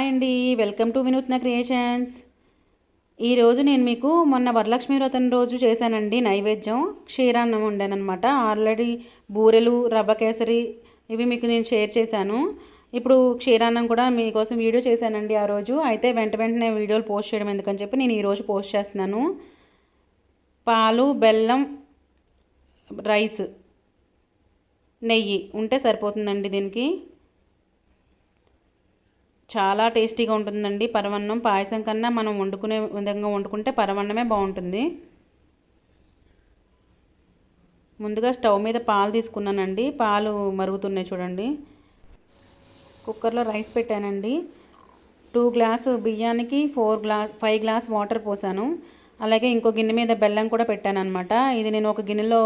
Hi అండి, welcome to వినూత్న creations. ఈరోజు నేను మీకు మొన్న వరలక్ష్మి వ్రతం రోజు చేశానండి నైవేద్యం. క్షీరాన్నం వండానమాట. ఆల్రెడీ బూరెలు, రవ్వ కేసరి ఇవి మీకు నేను షేర్ చేశాను. ఇప్పుడు క్షీరాన్నం కూడా మీకోసం వీడియో చేశానండి ఆ రోజు. అయితే వెంటనే వీడియోలు పోస్ట్ చేయడం ఎందుకని చెప్పి నేను ఈరోజు పోస్ట్ చేస్తున్నాను. పాలు, బెల్లం, రైస్, నెయ్యి ఉంటే సరిపోతుందండి. దీనికి చాలా టేస్టీగా ఉంటుందండి పరమాన్నం. పాయసం కన్నా మనం వండుకునే విధంగా వండుకుంటే పరమాన్నమే బాగుంటుంది. ముందుగా స్టవ్ మీద పాలు తీసుకున్నానండి. పాలు మరుగుతున్నాయి చూడండి. కుక్కర్లో రైస్ పెట్టానండి. 2 గ్లాసు బియ్యానికి 5 గ్లాస్ వాటర్ పోసాను. అలాగే ఇంకో గిన్నె మీద బెల్లం కూడా పెట్టాను అనమాట. ఇది నేను ఒక గిన్నెలో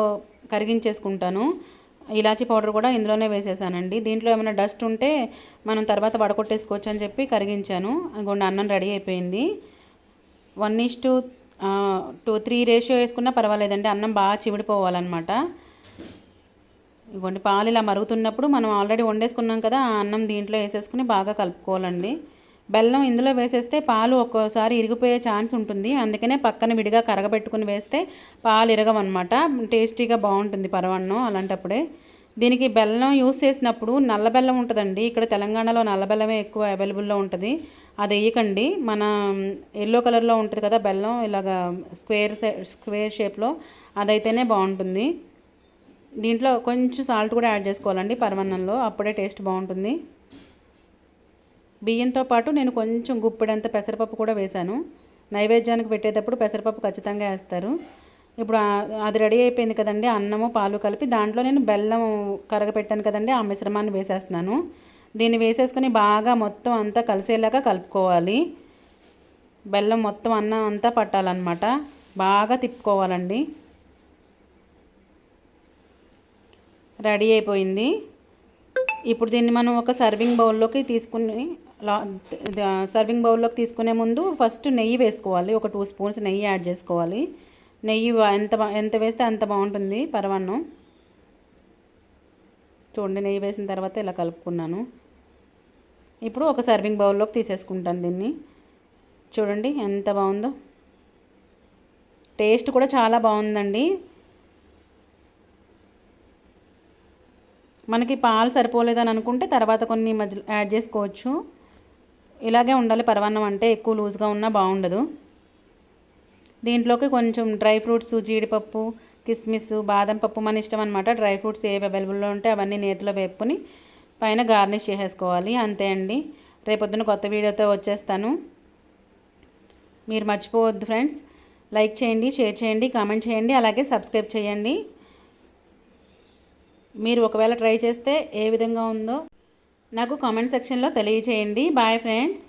కరిగించేసుకుంటాను. ఇలాచీ పౌడర్ కూడా ఇందులోనే వేసేసానండి. దీంట్లో ఏమైనా డస్ట్ ఉంటే మనం తర్వాత వడకొట్టేసుకోవచ్చు అని చెప్పి కరిగించాను. ఇంకొండి అన్నం రెడీ అయిపోయింది. 1:3 రేషియో వేసుకున్నా పర్వాలేదండి. అన్నం బాగా చివిడిపోవాలన్నమాట. ఇంకొండి పాలు ఇలా మరుగుతున్నప్పుడు మనం ఆల్రెడీ వండేసుకున్నాం కదా, ఆ అన్నం దీంట్లో వేసేసుకుని బాగా కలుపుకోవాలండి. బెల్లం ఇందులో వేసేస్తే పాలు ఒక్కోసారి ఇరిగిపోయే ఛాన్స్ ఉంటుంది. అందుకనే పక్కన విడిగా కరగబెట్టుకుని వేస్తే పాలు ఇరగవన్నమాట. టేస్టీగా బాగుంటుంది పరమాన్నం అలాంటప్పుడే. దీనికి బెల్లం యూస్ చేసినప్పుడు నల్ల బెల్లం ఉంటుందండి. ఇక్కడ తెలంగాణలో నల్ల బెల్లమే ఎక్కువ అవైలబుల్లో ఉంటుంది. అది వేయకండి. మన ఎల్లో కలర్లో ఉంటుంది కదా బెల్లం, ఇలాగా స్క్వేర్ షేప్లో, అదైతేనే బాగుంటుంది. దీంట్లో కొంచెం సాల్ట్ కూడా యాడ్ చేసుకోవాలండి పరమాన్నంలో, అప్పుడే టేస్ట్ బాగుంటుంది. బియ్యంతో పాటు నేను కొంచెం గుప్పెడంత పెసరపప్పు కూడా వేశాను. నైవేద్యానికి పెట్టేటప్పుడు పెసరపప్పు ఖచ్చితంగా వేస్తారు. ఇప్పుడు అది రెడీ అయిపోయింది కదండి. అన్నము పాలు కలిపి దాంట్లో నేను బెల్లం కరగపెట్టాను కదండి, ఆ మిశ్రమాన్ని వేసేస్తున్నాను. దీన్ని వేసేసుకొని బాగా మొత్తం అంతా కలిసేలాగా కలుపుకోవాలి. బెల్లం మొత్తం అన్నం అంతా పట్టాలన్నమాట. బాగా తిప్పుకోవాలండి. రెడీ అయిపోయింది. ఇప్పుడు దీన్ని మనం ఒక సర్వింగ్ బౌల్లోకి తీసుకునే ముందు ఫస్ట్ నెయ్యి వేసుకోవాలి. ఒక 2 స్పూన్స్ నెయ్యి యాడ్ చేసుకోవాలి. నెయ్యి ఎంత వేస్తే అంత బాగుంటుంది పరమాన్నం. చూడండి, నెయ్యి వేసిన తర్వాత ఇలా కలుపుకున్నాను. ఇప్పుడు ఒక సర్వింగ్ బౌల్లోకి తీసేసుకుంటాను దీన్ని. చూడండి ఎంత బాగుందో. టేస్ట్ కూడా చాలా బాగుందండి. మనకి పాలు సరిపోలేదని అనుకుంటే తర్వాత కొన్ని మధ్య యాడ్ చేసుకోవచ్చు. ఇలాగే ఉండాలి పరమాన్నం అంటే, ఎక్కువ లూజ్గా ఉన్నా బాగుండదు. దీంట్లోకి కొంచెం డ్రై ఫ్రూట్స్, జీడిపప్పు, కిస్మిస్, బాదం పప్పు మన ఇష్టం అనమాట. డ్రై ఫ్రూట్స్ ఏవి అవైలబుల్లో ఉంటే అవన్నీ నేతిలో వేపుకొని పైన గార్నిష్ చేసేసుకోవాలి. అంతే అండి. రేపొద్దున కొత్త వీడియోతో వచ్చేస్తాను. మీరు మర్చిపోవద్దు ఫ్రెండ్స్. లైక్ చేయండి, షేర్ చేయండి, కామెంట్ చేయండి, అలాగే సబ్స్క్రైబ్ చేయండి. మీరు ఒకవేళ ట్రై చేస్తే ఏ విధంగా ఉందో నాకు కామెంట్ సెక్షన్లో తెలియచేయండి. Bye friends.